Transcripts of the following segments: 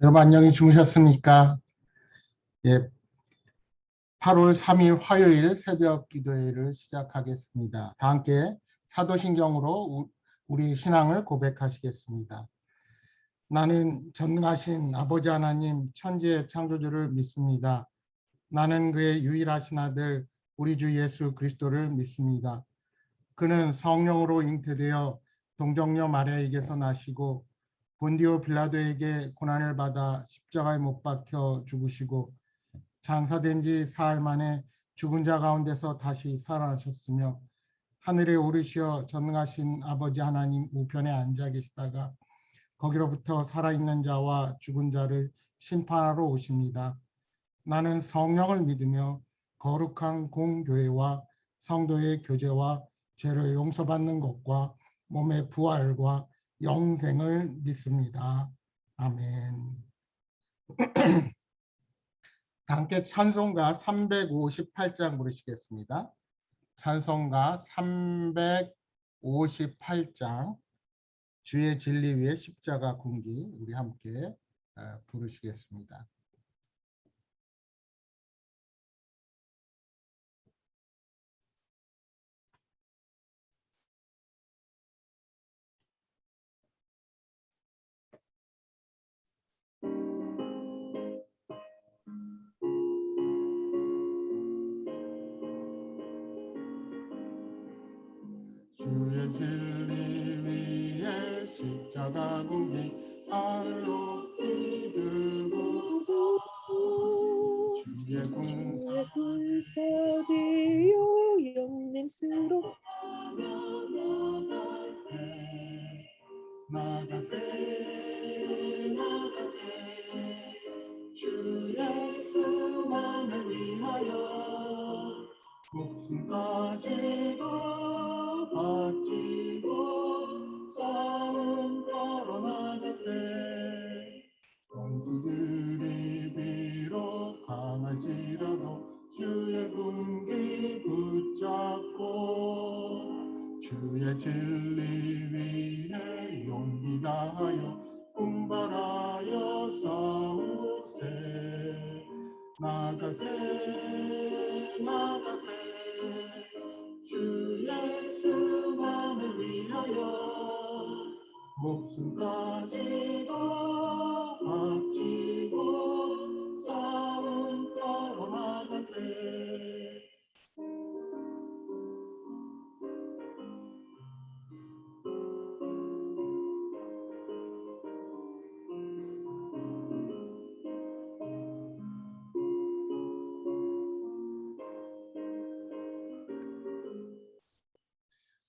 여러분 안녕히 주무셨습니까? 예, 8월 3일 화요일 새벽 기도회를 시작하겠습니다. 다 함께 사도신경으로 우리 신앙을 고백하시겠습니다. 나는 전능하신 아버지 하나님 천지의 창조주를 믿습니다. 나는 그의 유일하신 아들 우리 주 예수 그리스도를 믿습니다. 그는 성령으로 잉태되어 동정녀 마리아에게서 나시고 본디오 빌라도에게 고난을 받아 십자가에 못 박혀 죽으시고 장사된 지 사흘 만에 죽은 자 가운데서 다시 살아나셨으며 하늘에 오르시어 전능하신 아버지 하나님 우편에 앉아 계시다가 거기로부터 살아있는 자와 죽은 자를 심판하러 오십니다. 나는 성령을 믿으며 거룩한 공교회와 성도의 교제와 죄를 용서받는 것과 몸의 부활과 영생을 믿습니다. 아멘. 함께 찬송가 358장 부르시겠습니다. 찬송가 358장 주의 진리 위에 십자가 군기 우리 함께 부르시겠습니다. 주의 진리 위에 십자가 군기 알높이 들고서 주의 군사 되어 영맹스러 나가세 주 예수만을 위하여 목숨까지도 바치고 싸움 걸어나가세 원수들이 비록 강할지라도 주의 군기 붙잡고 주의 진리 위에 용기 다하여 분발하여 싸우세 나가세 나가세 주 예수만을 위하여 목숨까지도 바치고 싸움 걸어나가세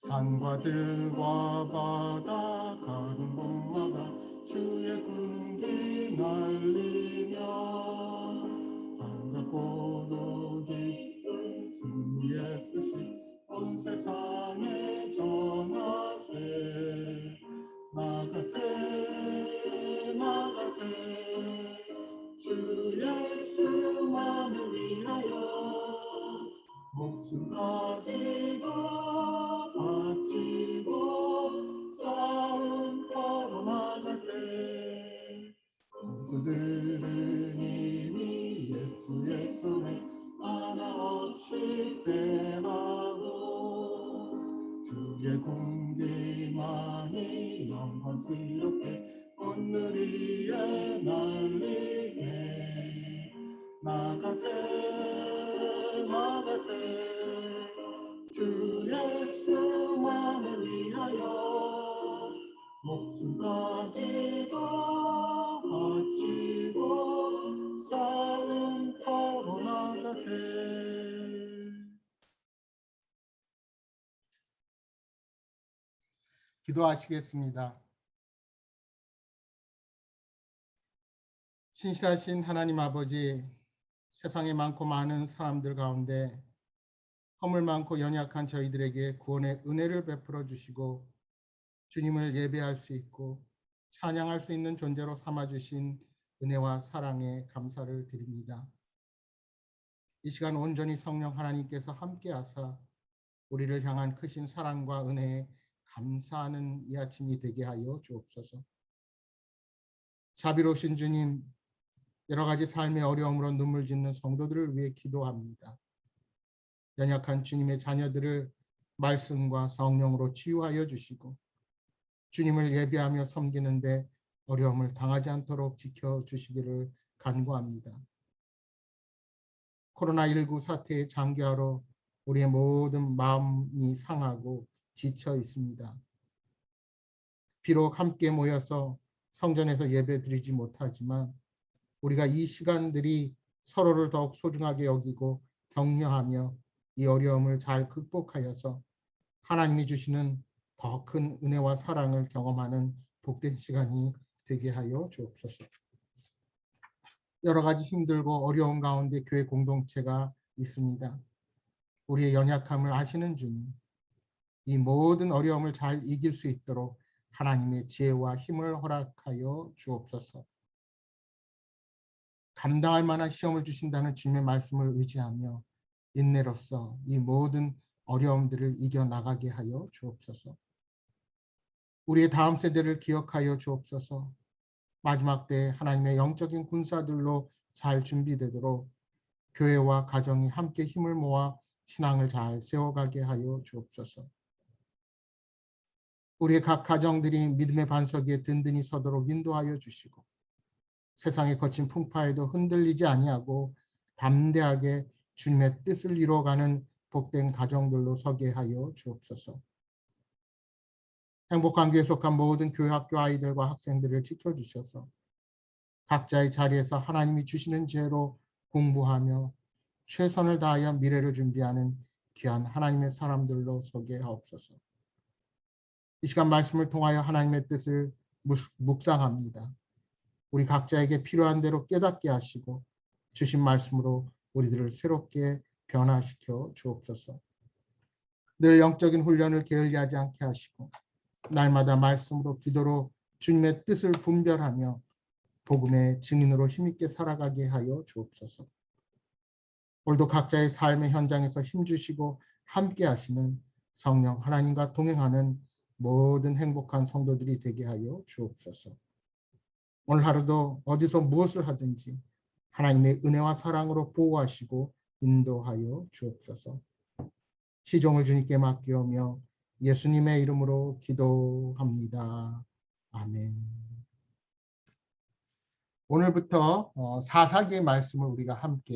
산과 들과 바다 가는 곳마다 주의 군기 날리며 반갑고도 깊은 승리의 수시 온 세상에 전하세 나가세 나가세 주 예수만을 위하여 목숨까지도 바치고 싸움 걸어나가세 원수들은 이미 예수의 손에 하나 없이 패하고 주의 군기만이 영광스럽게 오늘 위에 날리네 나가세 나가세 주 예수만을 위하여 목숨까지도 바치고 싸움 걸어나가세 기도하시겠습니다. 신실하신 하나님 아버지, 세상에 많고 많은 사람들 가운데 허물 많고 연약한 저희들에게 구원의 은혜를 베풀어 주시고 주님을 예배할 수 있고 찬양할 수 있는 존재로 삼아주신 은혜와 사랑에 감사를 드립니다. 이 시간 온전히 성령 하나님께서 함께하사 우리를 향한 크신 사랑과 은혜에 감사하는 이 아침이 되게 하여 주옵소서. 자비로우신 주님, 여러 가지 삶의 어려움으로 눈물 짓는 성도들을 위해 기도합니다. 연약한 주님의 자녀들을 말씀과 성령으로 치유하여 주시고 주님을 예배하며 섬기는데 어려움을 당하지 않도록 지켜주시기를 간구합니다. 코로나19 사태의 장기화로 우리의 모든 마음이 상하고 지쳐 있습니다. 비록 함께 모여서 성전에서 예배 드리지 못하지만 우리가 이 시간들이 서로를 더욱 소중하게 여기고 격려하며 이 어려움을 잘 극복하여서 하나님이 주시는 더 큰 은혜와 사랑을 경험하는 복된 시간이 되게 하여 주옵소서. 여러 가지 힘들고 어려운 가운데 교회 공동체가 있습니다. 우리의 연약함을 아시는 주님, 이 모든 어려움을 잘 이길 수 있도록 하나님의 지혜와 힘을 허락하여 주옵소서. 감당할 만한 시험을 주신다는 주님의 말씀을 의지하며 인내로서 이 모든 어려움들을 이겨나가게 하여 주옵소서. 우리의 다음 세대를 기억하여 주옵소서. 마지막 때 하나님의 영적인 군사들로 잘 준비되도록 교회와 가정이 함께 힘을 모아 신앙을 잘 세워가게 하여 주옵소서. 우리의 각 가정들이 믿음의 반석 위에 든든히 서도록 인도하여 주시고 세상의 거친 풍파에도 흔들리지 아니하고 담대하게 주님의 뜻을 이루어가는 복된 가정들로 서게 하여 주옵소서. 행복한 교회에 속한 모든 교회 학교 아이들과 학생들을 지켜주셔서 각자의 자리에서 하나님이 주시는 지혜로 공부하며 최선을 다하여 미래를 준비하는 귀한 하나님의 사람들로 서게 하옵소서. 이 시간 말씀을 통하여 하나님의 뜻을 묵상합니다. 우리 각자에게 필요한 대로 깨닫게 하시고 주신 말씀으로 우리들을 새롭게 변화시켜 주옵소서. 늘 영적인 훈련을 게을리하지 않게 하시고 날마다 말씀으로 기도로 주님의 뜻을 분별하며 복음의 증인으로 힘있게 살아가게 하여 주옵소서. 오늘도 각자의 삶의 현장에서 힘주시고 함께 하시는 성령 하나님과 동행하는 모든 행복한 성도들이 되게 하여 주옵소서. 오늘 하루도 어디서 무엇을 하든지 하나님의 은혜와 사랑으로 보호하시고 인도하여 주옵소서. 시종을 주님께 맡기오며 예수님의 이름으로 기도합니다. 아멘. 오늘부터 사사기의 말씀을 우리가 함께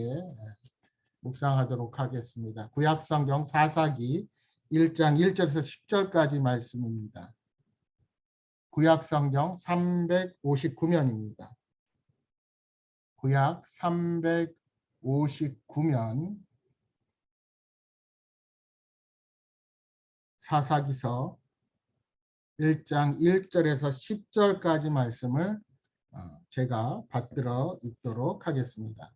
묵상하도록 하겠습니다. 구약성경 사사기 1장 1절에서 10절까지 말씀입니다. 구약성경 359면입니다. 구약 359면 사사기서 1장 1절에서 10절까지 말씀을 제가 받들어 읽도록 하겠습니다.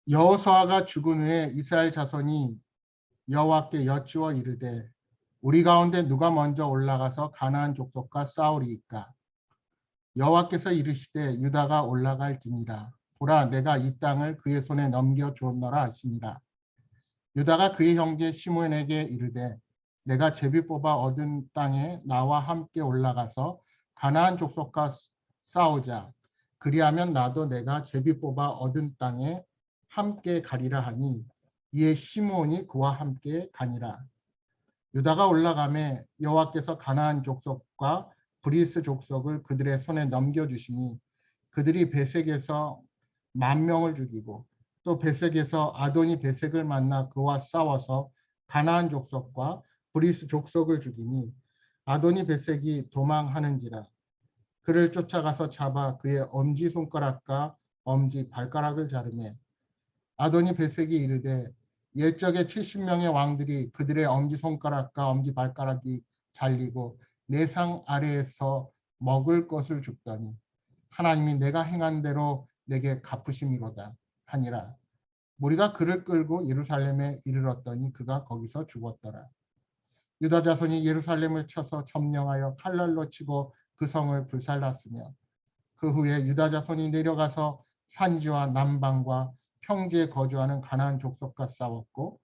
여호수아가 죽은 후에 이스라엘 자손이 여호와께 여쭈어 이르되 우리 가운데 누가 먼저 올라가서 가나안 족속과 싸우리이까. 여호와께서 이르시되 유다가 올라갈지니라. 보라 내가 이 땅을 그의 손에 넘겨 주었노라 하시니라. 유다가 그의 형제 시므온에게 이르되 내가 제비 뽑아 얻은 땅에 나와 함께 올라가서 가나안 족속과 싸우자. 그리하면 나도 내가 제비 뽑아 얻은 땅에 함께 가리라 하니 이에 시므온이 그와 함께 가니라. 유다가 올라가매 여호와께서 가나안 족속과 브리스 족속을 그들의 손에 넘겨주시니 그들이 베색에서 10,000명을 죽이고 또 베색에서 아도니 베색을 만나 그와 싸워서 가나안 족속과 브리스 족속을 죽이니 아도니 베색이 도망하는지라. 그를 쫓아가서 잡아 그의 엄지손가락과 엄지 발가락을 자르매 아도니 베색이 이르되 옛적에 70명의 왕들이 그들의 엄지손가락과 엄지발가락이 잘리고 내 상 아래에서 먹을 것을 줍더니 하나님이 내가 행한 대로 내게 갚으심이로다 하니라. 무리가 그를 끌고 예루살렘에 이르렀더니 그가 거기서 죽었더라. 유다 자손이 예루살렘을 쳐서 점령하여 칼날로 치고 그 성을 불살랐으며 그 후에 유다 자손이 내려가서 산지와 남방과 평지에 거주하는 가나안 족속과 싸웠고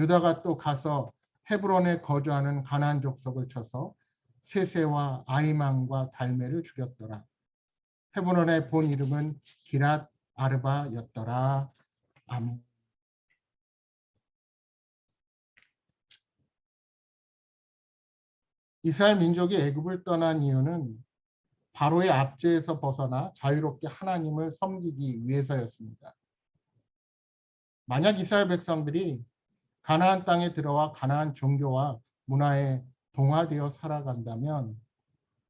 유다가 또 가서 헤브론에 거주하는 가나안 족속을 쳐서 세세와 아이만과 달메를 죽였더라. 헤브론의 본 이름은 기랏 아르바였더라. 아멘. 이스라엘 민족이 애굽을 떠난 이유는 바로의 압제에서 벗어나 자유롭게 하나님을 섬기기 위해서였습니다. 만약 이스라엘 백성들이 가나안 땅에 들어와 가나안 종교와 문화에 동화되어 살아간다면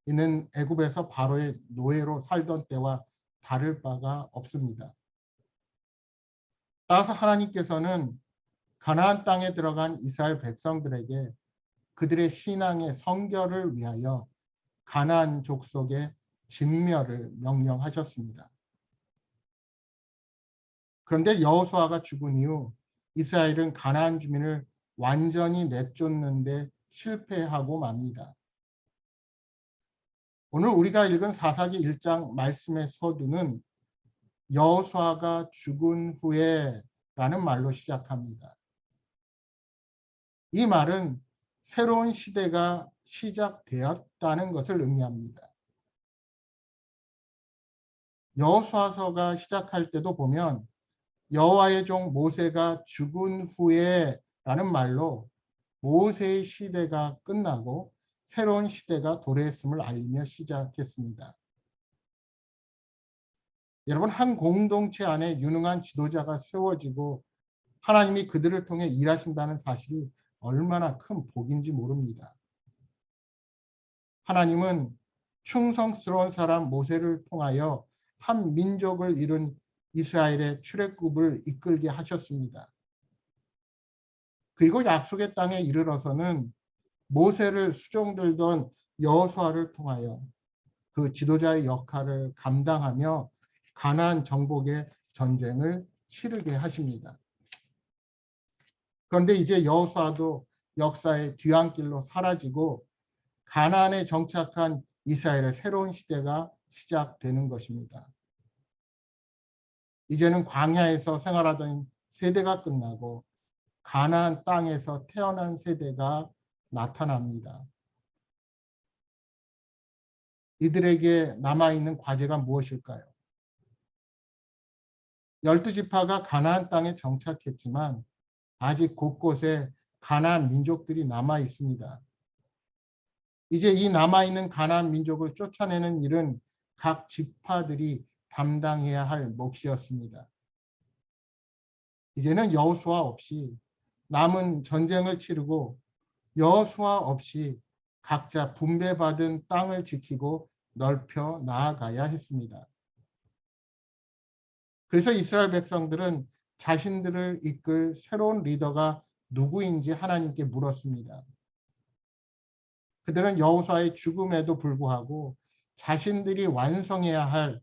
이는 애굽에서 바로의 노예로 살던 때와 다를 바가 없습니다. 따라서 하나님께서는 가나안 땅에 들어간 이스라엘 백성들에게 그들의 신앙의 성결을 위하여 가나안 족속의 진멸을 명령하셨습니다. 그런데 여호수아가 죽은 이후 이스라엘은 가나안 주민을 완전히 내쫓는 데 실패하고 맙니다. 오늘 우리가 읽은 사사기 1장 말씀의 서두는 여호수아가 죽은 후에 라는 말로 시작합니다. 이 말은 새로운 시대가 시작되었다는 것을 의미합니다. 여호수아서가 시작할 때도 보면 여호와의 종 모세가 죽은 후에 라는 말로 모세의 시대가 끝나고 새로운 시대가 도래했음을 알며 시작했습니다. 여러분, 한 공동체 안에 유능한 지도자가 세워지고 하나님이 그들을 통해 일하신다는 사실이 얼마나 큰 복인지 모릅니다. 하나님은 충성스러운 사람 모세를 통하여 한 민족을 이룬 이스라엘의 출애굽을 이끌게 하셨습니다. 그리고 약속의 땅에 이르러서는 모세를 수종들던 여호수아를 통하여 그 지도자의 역할을 감당하며 가나안 정복의 전쟁을 치르게 하십니다. 그런데 이제 여호수아도 역사의 뒤안길로 사라지고 가나안에 정착한 이스라엘의 새로운 시대가 시작되는 것입니다. 이제는 광야에서 생활하던 세대가 끝나고 가나안 땅에서 태어난 세대가 나타납니다. 이들에게 남아있는 과제가 무엇일까요? 12지파가 가나안 땅에 정착했지만 아직 곳곳에 가나안 민족들이 남아 있습니다. 이제 이 남아있는 가나안 민족을 쫓아내는 일은 각 지파들이 담당해야 할 몫이었습니다. 이제는 여호수아 없이 남은 전쟁을 치르고 여호수아 없이 각자 분배받은 땅을 지키고 넓혀 나아가야 했습니다. 그래서 이스라엘 백성들은 자신들을 이끌 새로운 리더가 누구인지 하나님께 물었습니다. 그들은 여호수아의 죽음에도 불구하고 자신들이 완성해야 할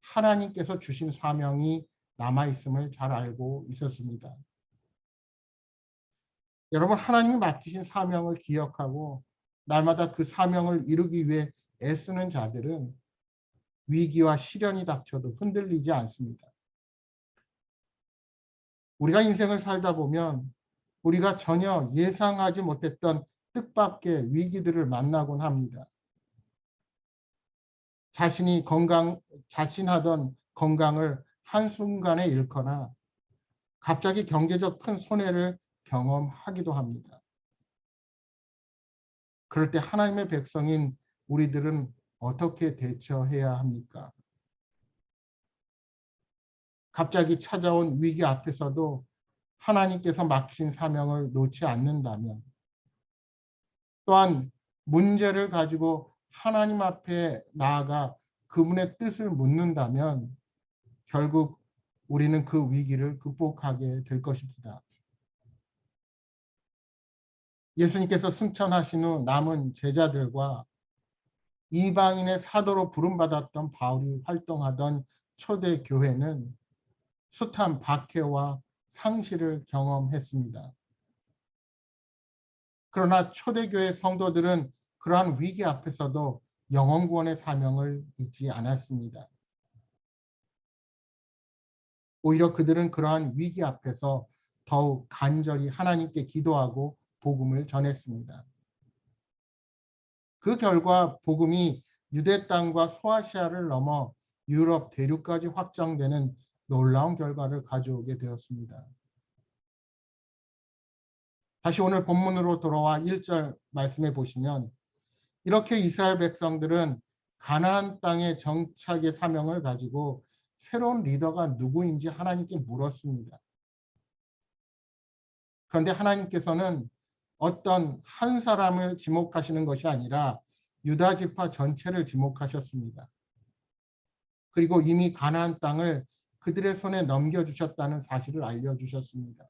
하나님께서 주신 사명이 남아있음을 잘 알고 있었습니다. 여러분, 하나님이 맡기신 사명을 기억하고 날마다 그 사명을 이루기 위해 애쓰는 자들은 위기와 시련이 닥쳐도 흔들리지 않습니다. 우리가 인생을 살다 보면 우리가 전혀 예상하지 못했던 뜻밖의 위기들을 만나곤 합니다. 자신하던 건강을 한순간에 잃거나 갑자기 경제적 큰 손해를 경험하기도 합니다. 그럴 때 하나님의 백성인 우리들은 어떻게 대처해야 합니까? 갑자기 찾아온 위기 앞에서도 하나님께서 맡기신 사명을 놓지 않는다면, 또한 문제를 가지고 하나님 앞에 나아가 그분의 뜻을 묻는다면 결국 우리는 그 위기를 극복하게 될 것입니다. 예수님께서 승천하신 후 남은 제자들과 이방인의 사도로 부름받았던 바울이 활동하던 초대 교회는 숱한 박해와 상실을 경험했습니다. 그러나 초대교회 성도들은 그러한 위기 앞에서도 영혼구원의 사명을 잊지 않았습니다. 오히려 그들은 그러한 위기 앞에서 더욱 간절히 하나님께 기도하고 복음을 전했습니다. 그 결과 복음이 유대 땅과 소아시아를 넘어 유럽 대륙까지 확장되는 놀라운 결과를 가져오게 되었습니다. 다시 오늘 본문으로 돌아와 1절 말씀해 보시면 이렇게 이스라엘 백성들은 가나안 땅의 정착의 사명을 가지고 새로운 리더가 누구인지 하나님께 물었습니다. 그런데 하나님께서는 어떤 한 사람을 지목하시는 것이 아니라 유다 지파 전체를 지목하셨습니다. 그리고 이미 가나안 땅을 그들의 손에 넘겨주셨다는 사실을 알려주셨습니다.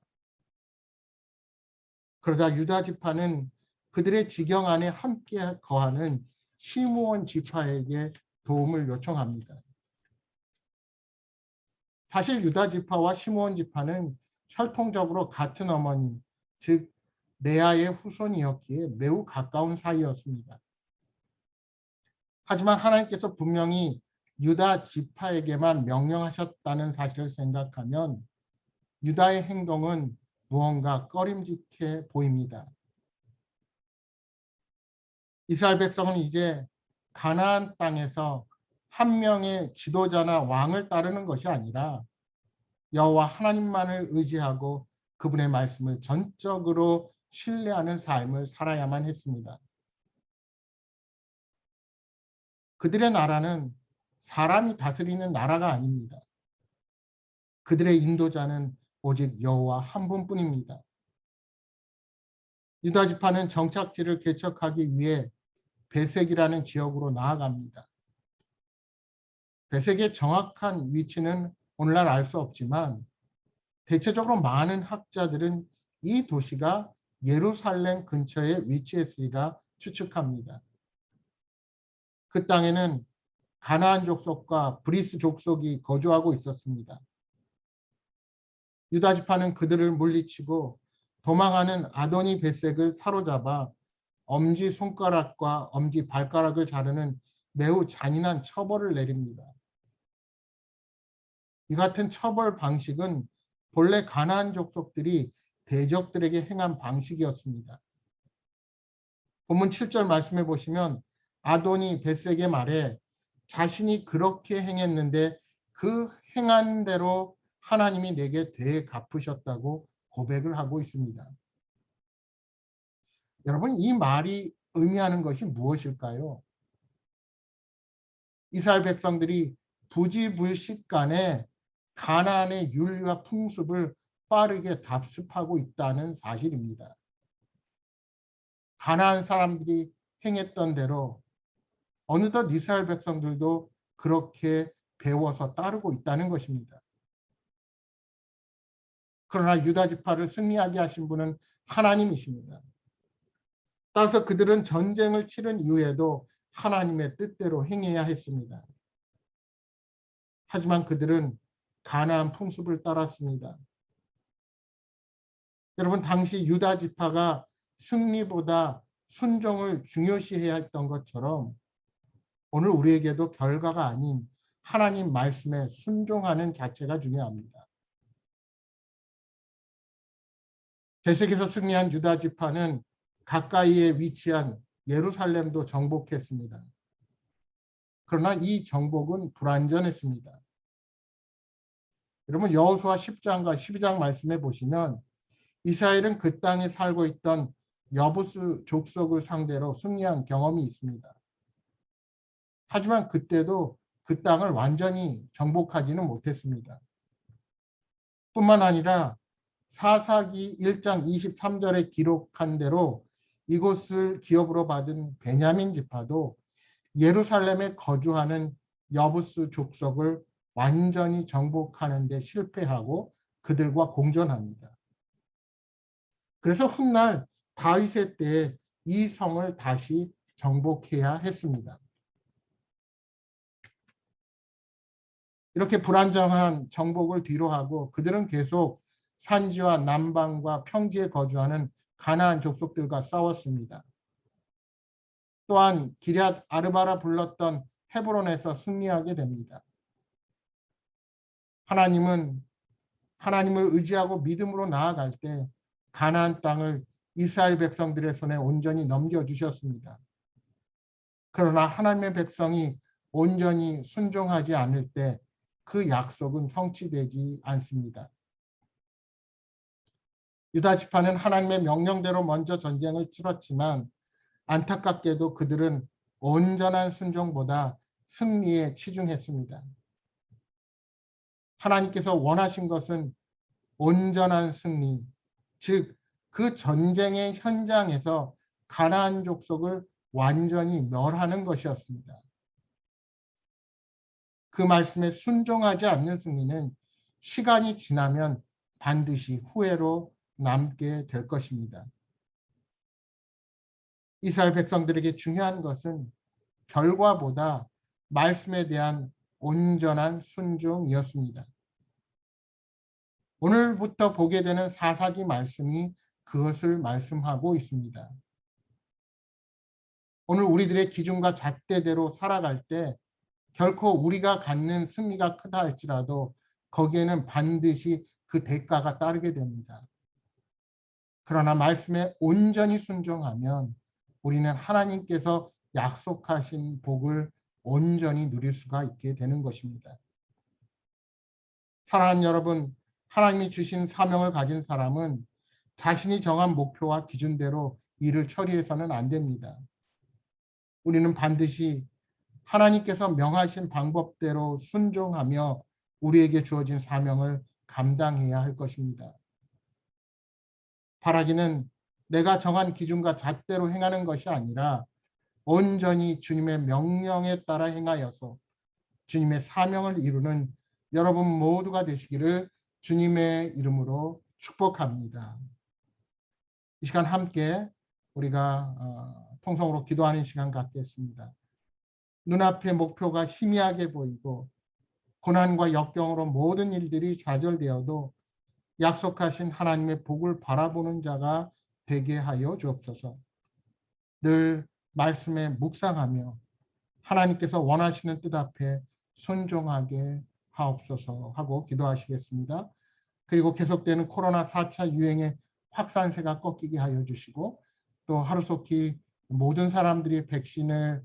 그러자 유다 지파는 그들의 지경 안에 함께 거하는 시므온 지파에게 도움을 요청합니다. 사실 유다 지파와 시므온 지파는 혈통적으로 같은 어머니, 즉 레아의 후손이었기에 매우 가까운 사이였습니다. 하지만 하나님께서 분명히 유다 지파에게만 명령하셨다는 사실을 생각하면 유다의 행동은 무언가 꺼림직해 보입니다. 이스라엘 백성은 이제 가나안 땅에서 한 명의 지도자나 왕을 따르는 것이 아니라 여호와 하나님만을 의지하고 그분의 말씀을 전적으로 신뢰하는 삶을 살아야만 했습니다. 그들의 나라는 사람이 다스리는 나라가 아닙니다. 그들의 인도자는 오직 여호와 한 분뿐입니다. 유다 지파는 정착지를 개척하기 위해 베색이라는 지역으로 나아갑니다. 베색의 정확한 위치는 오늘날 알 수 없지만 대체적으로 많은 학자들은 이 도시가 예루살렘 근처에 위치했으리라 추측합니다. 그 땅에는 가나안 족속과 브리스 족속이 거주하고 있었습니다. 유다 지파는 그들을 물리치고 도망하는 아도니 베색을 사로잡아 엄지 손가락과 엄지 발가락을 자르는 매우 잔인한 처벌을 내립니다. 이 같은 처벌 방식은 본래 가나안 족속들이 대적들에게 행한 방식이었습니다. 본문 7절 말씀해 보시면 아도니 베색의 말에 자신이 그렇게 행했는데 그 행한 대로 하나님이 내게 되갚으셨다고 고백을 하고 있습니다. 여러분, 이 말이 의미하는 것이 무엇일까요? 이스라엘 백성들이 부지불식간에 가나안의 윤리와 풍습을 빠르게 답습하고 있다는 사실입니다. 가나안 사람들이 행했던 대로 어느덧 이스라엘 백성들도 그렇게 배워서 따르고 있다는 것입니다. 그러나 유다 지파를 승리하게 하신 분은 하나님이십니다. 따라서 그들은 전쟁을 치른 이후에도 하나님의 뜻대로 행해야 했습니다. 하지만 그들은 가나안 풍습을 따랐습니다. 여러분, 당시 유다 지파가 승리보다 순종을 중요시해야 했던 것처럼 오늘 우리에게도 결과가 아닌 하나님 말씀에 순종하는 자체가 중요합니다. 대색에서 승리한 유다 지파는 가까이에 위치한 예루살렘도 정복했습니다. 그러나 이 정복은 불완전했습니다. 여러분, 여호수아 10장과 12장 말씀해 보시면 이스라엘은 그 땅에 살고 있던 여부스 족속을 상대로 승리한 경험이 있습니다. 하지만 그때도 그 땅을 완전히 정복하지는 못했습니다. 뿐만 아니라 사사기 1장 23절에 기록한 대로 이곳을 기업으로 받은 베냐민 지파도 예루살렘에 거주하는 여부스 족속을 완전히 정복하는 데 실패하고 그들과 공존합니다. 그래서 훗날 다윗의 때에 이 성을 다시 정복해야 했습니다. 이렇게 불안정한 정복을 뒤로하고 그들은 계속 산지와 남방과 평지에 거주하는 가나안 족속들과 싸웠습니다. 또한 기럇 아르바라 불렀던 헤브론에서 승리하게 됩니다. 하나님을 의지하고 믿음으로 나아갈 때 가나안 땅을 이스라엘 백성들의 손에 온전히 넘겨주셨습니다. 그러나 하나님의 백성이 온전히 순종하지 않을 때 그 약속은 성취되지 않습니다. 유다 지파는 하나님의 명령대로 먼저 전쟁을 치렀지만 안타깝게도 그들은 온전한 순종보다 승리에 치중했습니다. 하나님께서 원하신 것은 온전한 승리, 즉 그 전쟁의 현장에서 가나안 족속을 완전히 멸하는 것이었습니다. 그 말씀에 순종하지 않는 승리는 시간이 지나면 반드시 후회로 남게 될 것입니다. 이스라엘 백성들에게 중요한 것은 결과보다 말씀에 대한 온전한 순종이었습니다. 오늘부터 보게 되는 사사기 말씀이 그것을 말씀하고 있습니다. 오늘 우리들의 기준과 잣대대로 살아갈 때 결코 우리가 갖는 승리가 크다 할지라도 거기에는 반드시 그 대가가 따르게 됩니다. 그러나 말씀에 온전히 순종하면 우리는 하나님께서 약속하신 복을 온전히 누릴 수가 있게 되는 것입니다. 사랑하는 여러분, 하나님이 주신 사명을 가진 사람은 자신이 정한 목표와 기준대로 일을 처리해서는 안 됩니다. 우리는 반드시 하나님께서 명하신 방법대로 순종하며 우리에게 주어진 사명을 감당해야 할 것입니다. 바라기는 내가 정한 기준과 잣대로 행하는 것이 아니라 온전히 주님의 명령에 따라 행하여서 주님의 사명을 이루는 여러분 모두가 되시기를 주님의 이름으로 축복합니다. 이 시간 함께 우리가 통성으로 기도하는 시간 갖겠습니다. 눈앞의 목표가 희미하게 보이고 고난과 역경으로 모든 일들이 좌절되어도 약속하신 하나님의 복을 바라보는 자가 되게 하여 주옵소서. 늘 말씀에 묵상하며 하나님께서 원하시는 뜻 앞에 순종하게 하옵소서 하고 기도하시겠습니다. 그리고 계속되는 코로나 4차 유행의 확산세가 꺾이게 하여 주시고 또 하루속히 모든 사람들이 백신을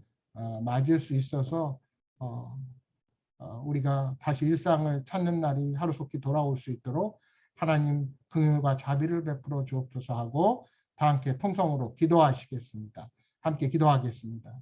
맞을 수 있어서 우리가 다시 일상을 찾는 날이 하루속히 돌아올 수 있도록 하나님 긍휼과 자비를 베풀어 주옵소서 하고 다 함께 통성으로 기도하시겠습니다. 함께 기도하겠습니다.